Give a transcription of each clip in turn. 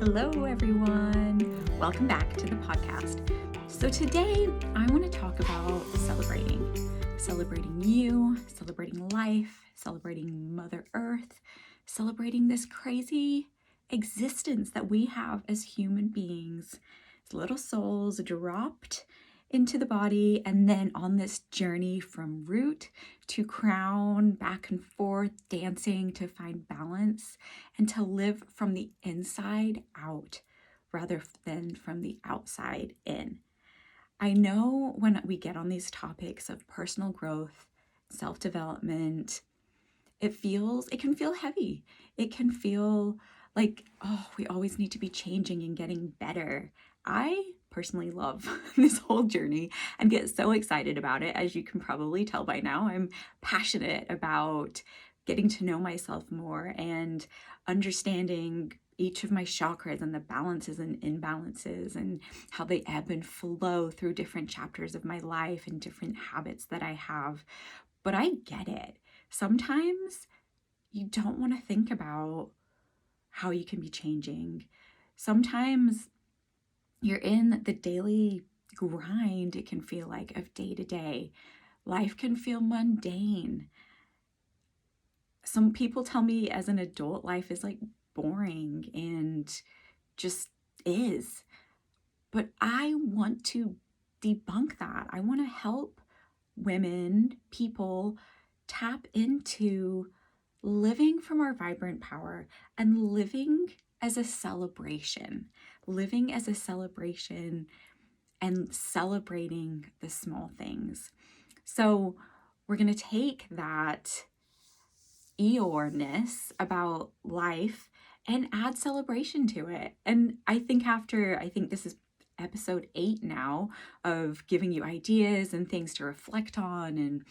Hello, everyone. Welcome back to the podcast. So today I want to talk about celebrating you, celebrating life, celebrating Mother Earth, celebrating this crazy existence that we have as human beings, as little souls dropped into the body and then on this journey from root to crown, back and forth, dancing to find balance and to live from the inside out rather than from the outside in. I know when we get on these topics of personal growth, self-development, it can feel heavy. It can feel like, oh, we always need to be changing and getting better. I personally love this whole journey and get so excited about it. As you can probably tell by now, I'm passionate about getting to know myself more and understanding each of my chakras and the balances and imbalances and how they ebb and flow through different chapters of my life and different habits that I have. But I get it. Sometimes you don't want to think about how you can be changing. Sometimes you're in the daily grind, it can feel like, of day to day. Life can feel mundane. Some people tell me as an adult, life is like boring and just is. But I want to debunk that. I want to help women, people, tap into living from our vibrant power and living as a celebration and celebrating the small things. So we're going to take that YOUness about life and add celebration to it. And I think this is episode 8 now of giving you ideas and things to reflect on, and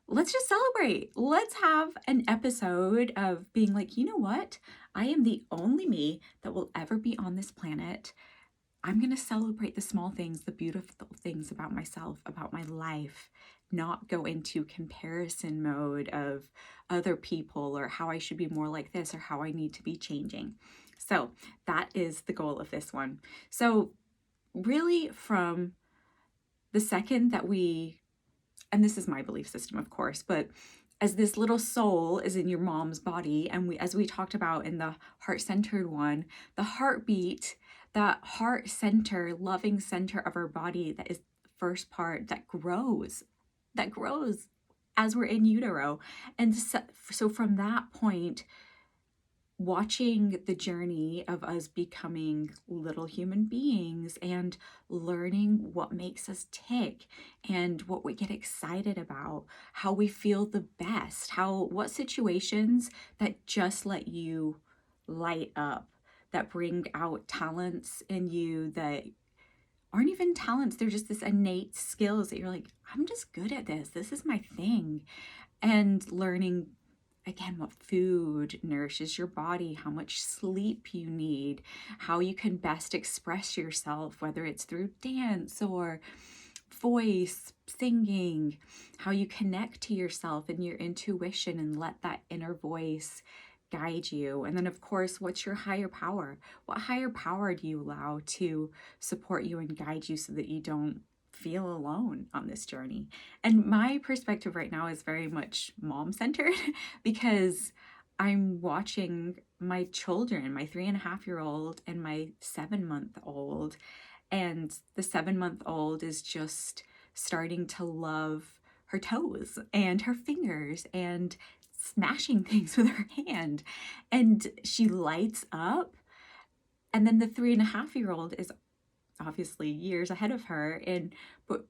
let's just celebrate. Let's have an episode of being like, you know what? I am the only me that will ever be on this planet. I'm going to celebrate the small things, the beautiful things about myself, about my life, not go into comparison mode of other people or how I should be more like this or how I need to be changing. So that is the goal of this one. So really from the second that and this is my belief system, of course, but as this little soul is in your mom's body, and as we talked about in the heart-centered one, the heartbeat, that heart center, loving center of our body, that is the first part that grows as we're in utero. And so from that point, watching the journey of us becoming little human beings and learning what makes us tick and what we get excited about, how we feel the best, what situations that just let you light up, that bring out talents in you that aren't even talents, they're just this innate skills that you're like, I'm just good at this. This is my thing. And learning again, what food nourishes your body, how much sleep you need, how you can best express yourself, whether it's through dance or voice, singing, how you connect to yourself and your intuition and let that inner voice guide you. And then, of course, what's your higher power? What higher power do you allow to support you and guide you so that you don't feel alone on this journey? And my perspective right now is very much mom-centered because I'm watching my children, my 3.5-year-old and my 7-month-old, and the 7-month-old is just starting to love her toes and her fingers and smashing things with her hand, and she lights up. And then the 3.5-year-old is obviously years ahead of her, but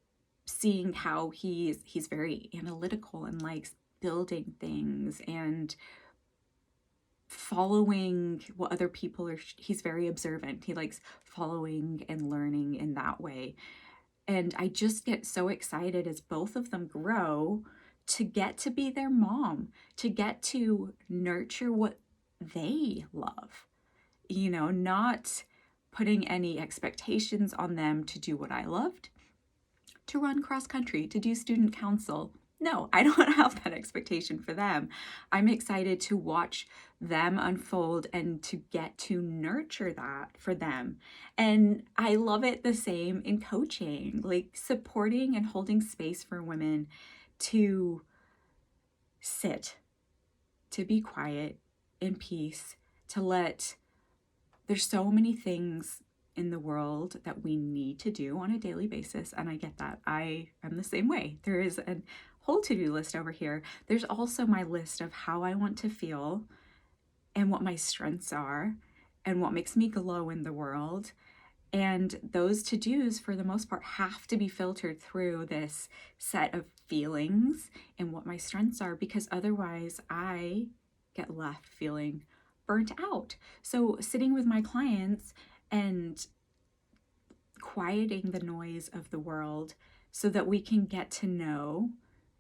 seeing how he's very analytical and likes building things and following what other people are. He's very observant. He likes following and learning in that way. And I just get so excited as both of them grow to get to be their mom, to get to nurture what they love, not putting any expectations on them to do what I loved, to run cross country, to do student council, No, I don't have that expectation for them. I'm excited to watch them unfold and to get to nurture that for them. And I love it the same in coaching, like supporting and holding space for women to sit, to be quiet in peace, to let, there's so many things in the world that we need to do on a daily basis. And I get that. I am the same way. There is a whole to-do list over here. There's also my list of how I want to feel and what my strengths are and what makes me glow in the world. And those to-dos, for the most part, have to be filtered through this set of feelings and what my strengths are, because otherwise I get left feeling burnt out. So sitting with my clients and quieting the noise of the world so that we can get to know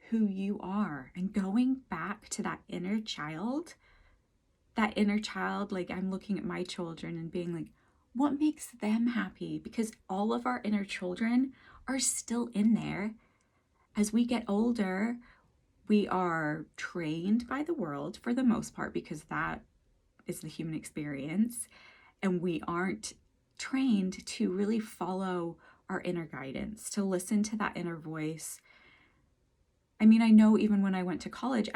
who you are and going back to that inner child, like I'm looking at my children and being like, what makes them happy? Because all of our inner children are still in there. As we get older, we are trained by the world for the most part, because that is the human experience. And we aren't trained to really follow our inner guidance, to listen to that inner voice. I mean, I know even when I went to college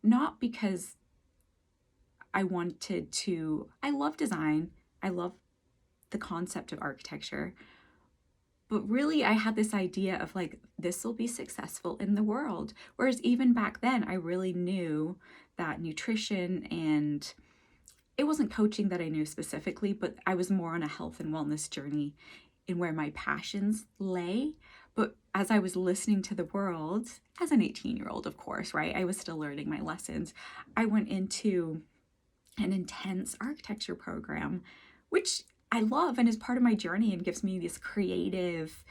not because I love design, I love the concept of architecture, but really I had this idea of like, this will be successful in the world. Whereas even back then, I really knew that nutrition, and it wasn't coaching that I knew specifically, but I was more on a health and wellness journey in where my passions lay. But as I was listening to the world, as an 18-year-old, of course, right? I was still learning my lessons. I went into an intense architecture program, which I love and is part of my journey and gives me these creative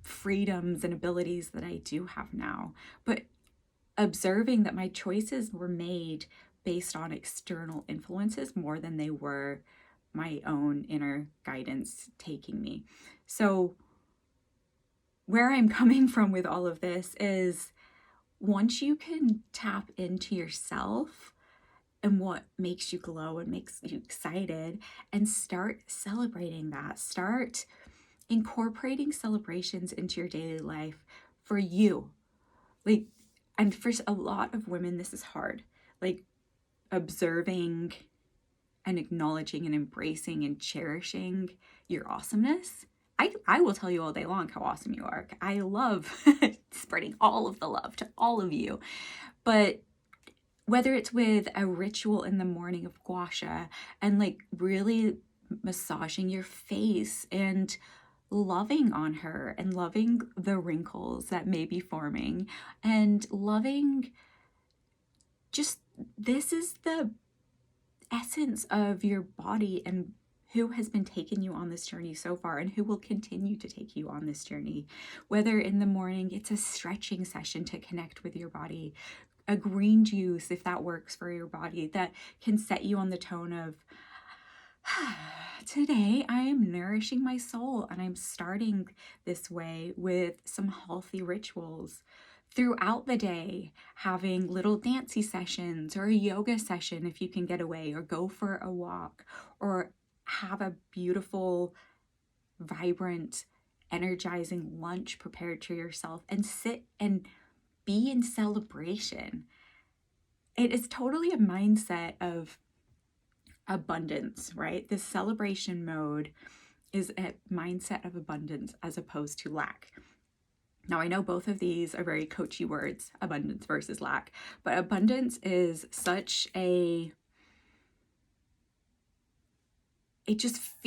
freedoms and abilities that I do have now. But observing that my choices were made based on external influences more than they were my own inner guidance taking me. So where I'm coming from with all of this is, once you can tap into yourself and what makes you glow and makes you excited, and start celebrating that, start incorporating celebrations into your daily life for you. Like, and for a lot of women, this is hard. Like, observing and acknowledging and embracing and cherishing your awesomeness. I will tell you all day long how awesome you are. I love spreading all of the love to all of you. But whether it's with a ritual in the morning of gua sha and like really massaging your face and loving on her and loving the wrinkles that may be forming and loving just, this is the essence of your body and who has been taking you on this journey so far and who will continue to take you on this journey. Whether in the morning it's a stretching session to connect with your body, a green juice, if that works for your body, that can set you on the tone of, today I am nourishing my soul, and I'm starting this way with some healthy rituals. Throughout the day, having little dancey sessions or a yoga session if you can get away, or go for a walk, or have a beautiful, vibrant, energizing lunch prepared for yourself, and sit and be in celebration. It is totally a mindset of abundance, right? This celebration mode is a mindset of abundance as opposed to lack. Now, I know both of these are very coachy words, abundance versus lack, but abundance is such a,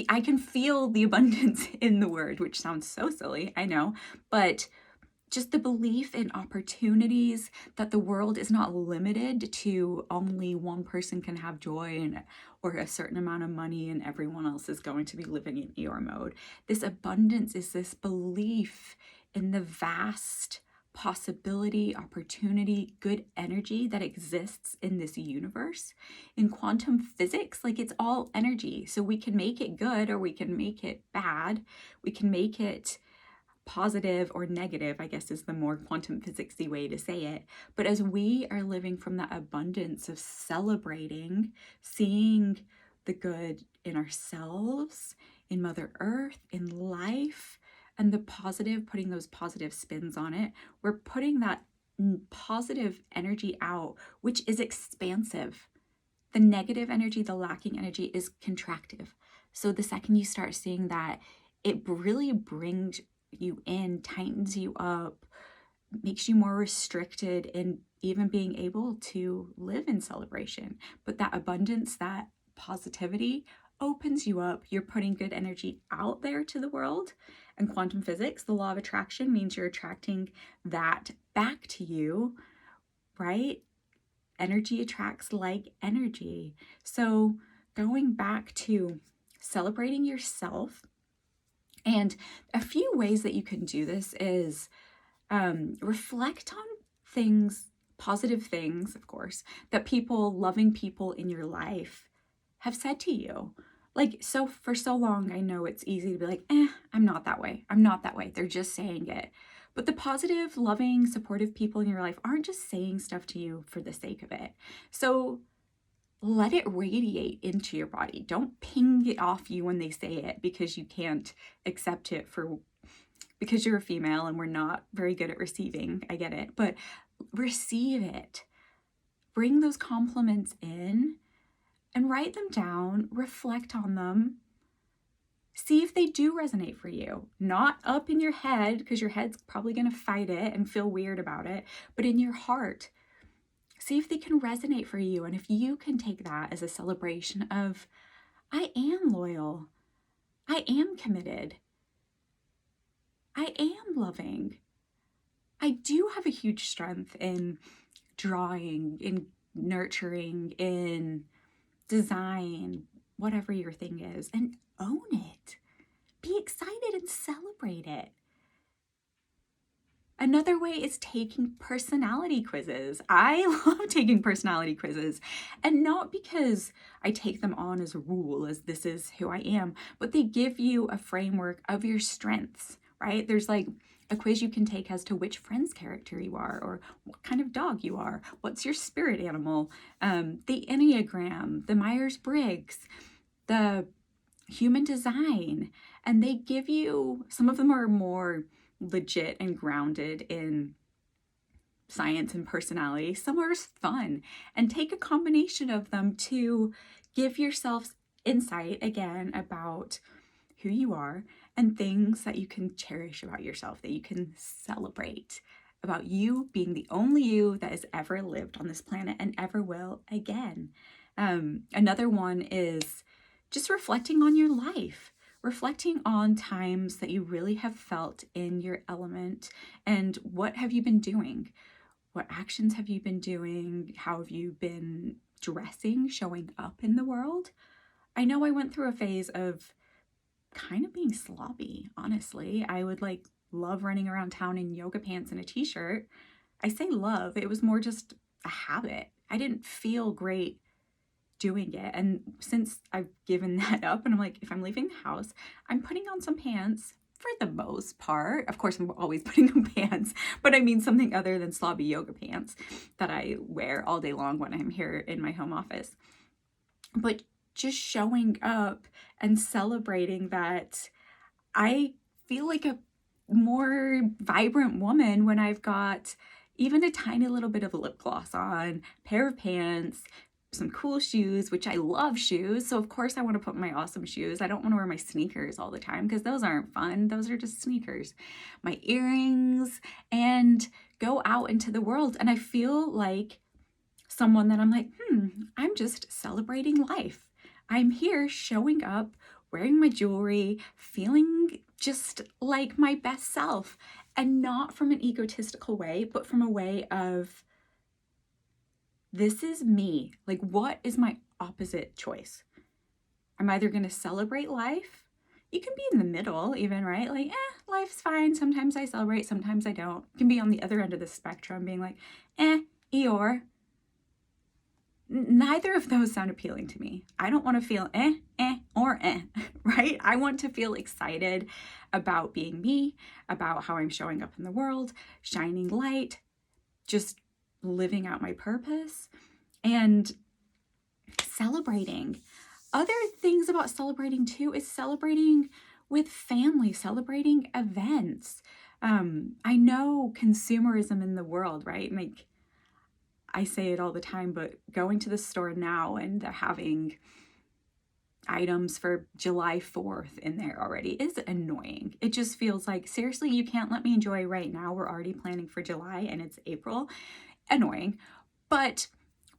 I can feel the abundance in the word, which sounds so silly, I know, but just the belief in opportunities, that the world is not limited to only one person can have joy and or a certain amount of money and everyone else is going to be living in Eeyore mode. This abundance is this belief in the vast possibility, opportunity, good energy that exists in this universe. In quantum physics, like, it's all energy. So we can make it good or we can make it bad. We can make it positive or negative, I guess is the more quantum physicsy way to say it. But as we are living from that abundance of celebrating, seeing the good in ourselves, in Mother Earth, in life, and the positive, putting those positive spins on it, we're putting that positive energy out, which is expansive. The negative energy, the lacking energy is contractive. So the second you start seeing that, it really brings you in, tightens you up, makes you more restricted in even being able to live in celebration. But that abundance, that positivity opens you up. You're putting good energy out there to the world. And quantum physics, the law of attraction, means you're attracting that back to you, right? Energy attracts like energy. So going back to celebrating yourself, and a few ways that you can do this is reflect on things, positive things, of course, that people, loving people in your life have said to you. Like, so for so long, I know it's easy to be like, I'm not that way. I'm not that way. They're just saying it. But the positive, loving, supportive people in your life aren't just saying stuff to you for the sake of it. So let it radiate into your body. Don't ping it off you when they say it because you can't accept it because you're a female and we're not very good at receiving. I get it. But receive it. Bring those compliments in and write them down, reflect on them. See if they do resonate for you. Not up in your head, because your head's probably going to fight it and feel weird about it, but in your heart. See if they can resonate for you. And if you can take that as a celebration of, I am loyal. I am committed. I am loving. I do have a huge strength in drawing, in nurturing, in design, whatever your thing is, and own it. Be excited and celebrate it. Another way is taking personality quizzes. I love taking personality quizzes, and not because I take them on as a rule, as this is who I am, but they give you a framework of your strengths, right? There's like a quiz you can take as to which Friends character you are, or what kind of dog you are, what's your spirit animal, the Enneagram, the Myers-Briggs, the human design, and they give you, some of them are more legit and grounded in science and personality. Some are fun, and take a combination of them to give yourself insight again about who you are and things that you can cherish about yourself, that you can celebrate about you being the only you that has ever lived on this planet and ever will again. Another one is just reflecting on your life. Reflecting on times that you really have felt in your element, and what have you been doing? What actions have you been doing? How have you been dressing, showing up in the world? I know I went through a phase of kind of being sloppy, honestly. I would love running around town in yoga pants and a t-shirt. I say love, it was more just a habit. I didn't feel great doing it. And since I've given that up, and I'm like, if I'm leaving the house, I'm putting on some pants for the most part. Of course, I'm always putting on pants, but I mean something other than slobby yoga pants that I wear all day long when I'm here in my home office. But just showing up and celebrating that I feel like a more vibrant woman when I've got even a tiny little bit of lip gloss on, pair of pants, some cool shoes, which I love shoes. So of course I want to put my awesome shoes. I don't want to wear my sneakers all the time because those aren't fun. Those are just sneakers. My earrings, and go out into the world. And I feel like someone that I'm like, I'm just celebrating life. I'm here showing up, wearing my jewelry, feeling just like my best self, and not from an egotistical way, but from a way of, this is me. Like, what is my opposite choice? I'm either going to celebrate life. You can be in the middle even, right? Like, life's fine. Sometimes I celebrate, sometimes I don't. You can be on the other end of the spectrum being like, Eeyore. Neither of those sound appealing to me. I don't want to feel or right? I want to feel excited about being me, about how I'm showing up in the world, shining light, just living out my purpose and celebrating. Other things about celebrating too is celebrating with family, celebrating events. I know consumerism in the world, right? Like I say it all the time, but going to the store now and they're having items for July 4th in there already is annoying. It just feels like, seriously, you can't let me enjoy right now. We're already planning for July and it's April. Annoying. But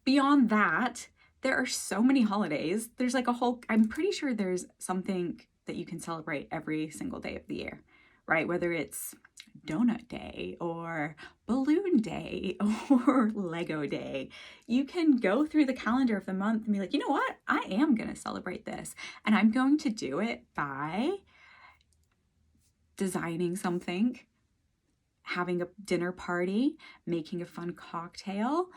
beyond that, there are so many holidays. There's like a whole, I'm pretty sure there's something that you can celebrate every single day of the year, right? Whether it's Donut Day or Balloon Day or Lego Day. You can go through the calendar of the month and be like, you know what? I am going to celebrate this. And I'm going to do it by designing something, having a dinner party, making a fun cocktail,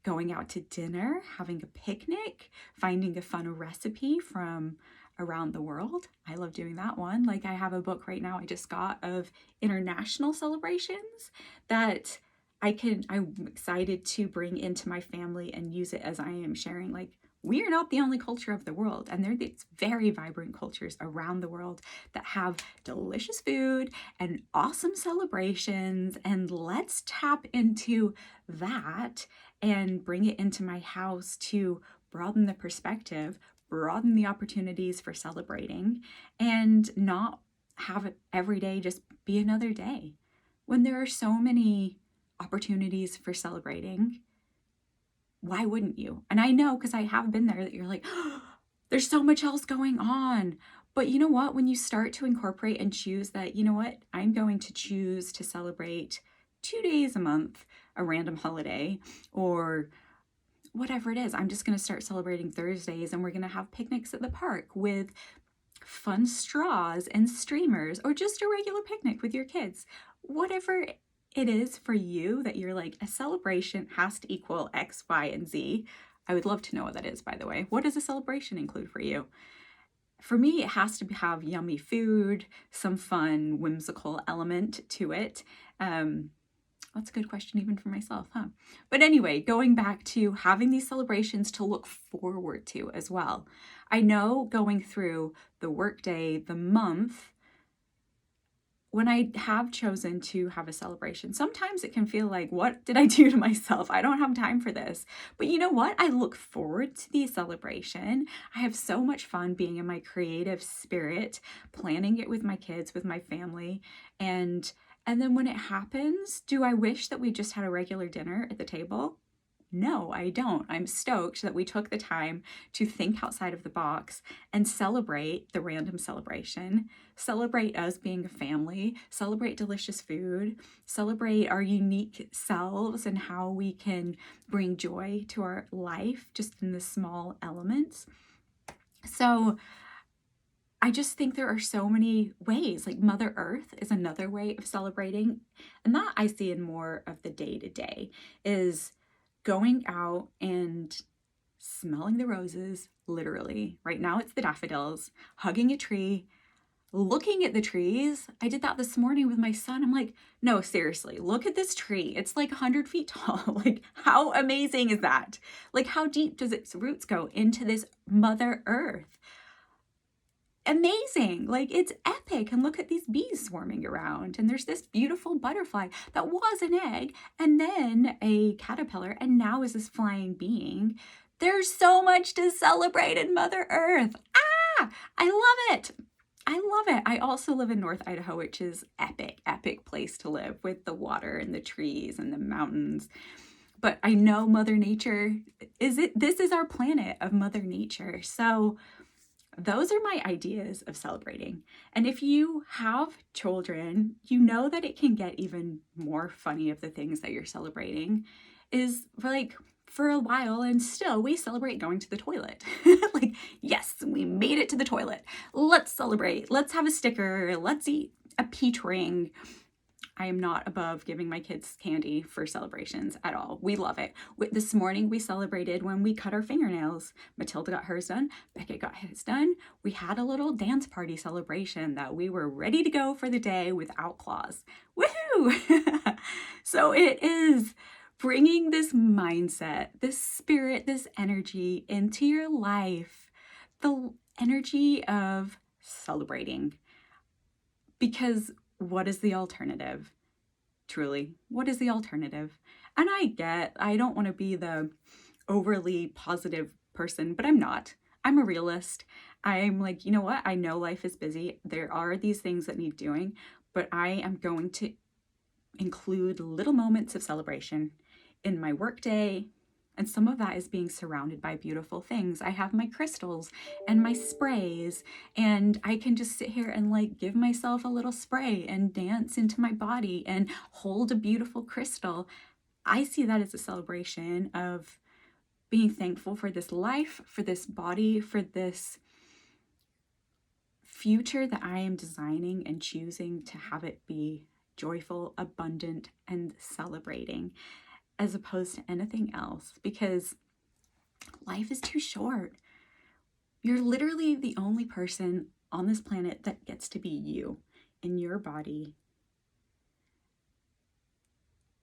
going out to dinner, having a picnic, finding a fun recipe from around the world. I love doing that one. Like I have a book right now I just got of international celebrations that I'm excited to bring into my family and use it as I am sharing. Like we are not the only culture of the world, and there are these very vibrant cultures around the world that have delicious food and awesome celebrations, and let's tap into that and bring it into my house to broaden the perspective, broaden the opportunities for celebrating, and not have it every day just be another day. When there are so many opportunities for celebrating, why wouldn't you? And I know because I have been there that you're like, oh, there's so much else going on. But you know what? When you start to incorporate and choose that, you know what? I'm going to choose to celebrate 2 days a month, a random holiday, or whatever it is. I'm just going to start celebrating Thursdays and we're going to have picnics at the park with fun straws and streamers, or just a regular picnic with your kids. Whatever it is for you that you're like, a celebration has to equal X, Y, and Z. I would love to know what that is, by the way. What does a celebration include for you? For me, it has to have yummy food, some fun, whimsical element to it. That's a good question even for myself, huh? But anyway, going back to having these celebrations to look forward to as well. I know going through the workday, the month, when I have chosen to have a celebration, sometimes it can feel like, what did I do to myself? I don't have time for this. But you know what? I look forward to the celebration. I have so much fun being in my creative spirit, planning it with my kids, with my family. And then when it happens, do I wish that we just had a regular dinner at the table? No, I don't. I'm stoked that we took the time to think outside of the box and celebrate the random celebration, celebrate us being a family, celebrate delicious food, celebrate our unique selves and how we can bring joy to our life just in the small elements. So I just think there are so many ways. Like Mother Earth is another way of celebrating. And that I see in more of the day-to-day is going out and smelling the roses, literally. Right now it's the daffodils, hugging a tree, looking at the trees. I did that this morning with my son. I'm like, no, seriously, look at this tree. It's like 100 feet tall. Like, how amazing is that? Like, how deep does its roots go into this Mother Earth? Amazing. Like, it's epic. And look at these bees swarming around. And there's this beautiful butterfly that was an egg and then a caterpillar and now is this flying being. There's so much to celebrate in Mother Earth. I love it. I love it. I also live in North Idaho, which is epic place to live with the water and the trees and the mountains. But I know Mother Nature this is our planet of Mother Nature. So those are my ideas of celebrating. And if you have children, you know that it can get even more funny of the things that you're celebrating is like for a while and still we celebrate going to the toilet. Like, yes, we made it to the toilet. Let's celebrate. Let's have a sticker. Let's eat a peach ring. I am not above giving my kids candy for celebrations at all. We love it. This morning we celebrated when we cut our fingernails. Matilda got hers done. Beckett got his done. We had a little dance party celebration that we were ready to go for the day without claws. Woohoo! So it is bringing this mindset, this spirit, this energy into your life, the energy of celebrating. Because what is the alternative? Truly, what is the alternative? And I don't want to be the overly positive person, but I'm not. I'm a realist. I'm like, you know what? I know life is busy. There are these things that need doing, but I am going to include little moments of celebration in my workday. And some of that is being surrounded by beautiful things. I have my crystals and my sprays, and I can just sit here and like give myself a little spray and dance into my body and hold a beautiful crystal. I see that as a celebration of being thankful for this life, for this body, for this future that I am designing and choosing to have it be joyful, abundant, and celebrating, as opposed to anything else, because life is too short. You're literally the only person on this planet that gets to be you in your body.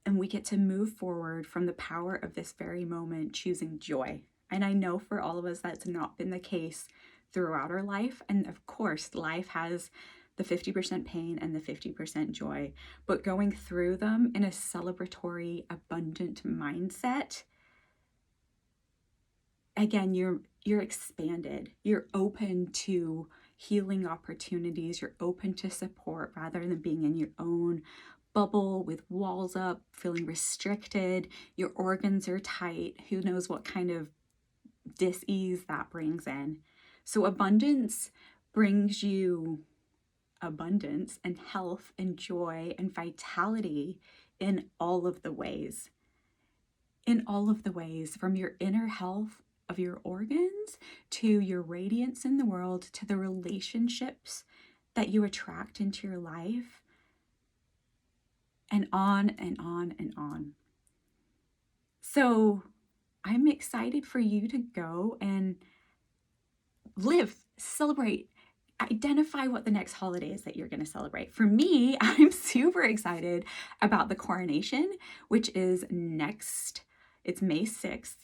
And we get to move forward from the power of this very moment, choosing joy. And I know for all of us, that's not been the case throughout our life. And of course, life has the 50% pain and the 50% joy, but going through them in a celebratory, abundant mindset, again, you're expanded. You're open to healing opportunities. You're open to support rather than being in your own bubble with walls up, feeling restricted. Your organs are tight. Who knows what kind of dis-ease that brings in. So abundance brings you abundance and health and joy and vitality in all of the ways. In all of the ways, from your inner health of your organs to your radiance in the world, to the relationships that you attract into your life, and on and on and on. So I'm excited for you to go and live, celebrate, identify what the next holiday is that you're going to celebrate. For me, I'm super excited about the coronation, which is next. It's May 6th.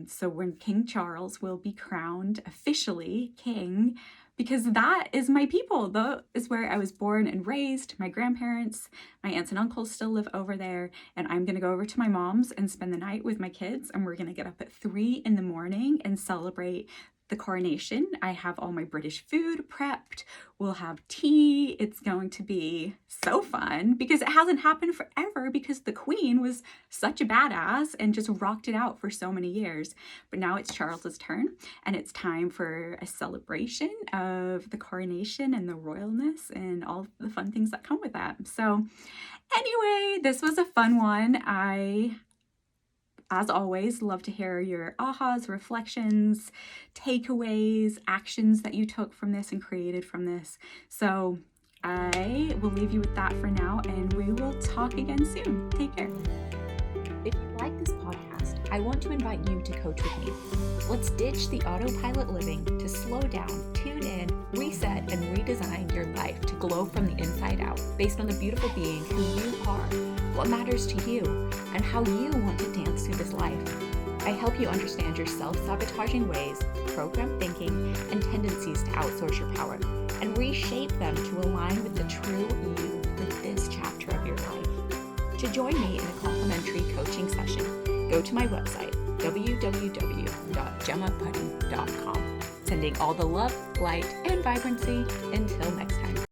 So when King Charles will be crowned officially king, because that is my people. That is where I was born and raised. My grandparents, my aunts and uncles still live over there. And I'm going to go over to my mom's and spend the night with my kids. And we're going to get up at 3 a.m. and celebrate the coronation. I have all my British food prepped. We'll have tea. It's going to be so fun because it hasn't happened forever because the Queen was such a badass and just rocked it out for so many years. But now it's Charles's turn and it's time for a celebration of the coronation and the royalness and all the fun things that come with that. So anyway, this was a fun one. As always, love to hear your ahas, reflections, takeaways, actions that you took from this and created from this. So I will leave you with that for now, and we will talk again soon. Take care. If you like this podcast, I want to invite you to coach with me. Let's ditch the autopilot living to slow down, tune in, reset, and redesign your life to glow from the inside out based on the beautiful being who you are, what matters to you, and how you want to dance through this life. I help you understand your self-sabotaging ways, program thinking, and tendencies to outsource your power, and reshape them to align with the true you for this chapter of your life. To join me in a complimentary coaching session, go to my website, www.gemmaputty.com. Sending all the love, light, and vibrancy until next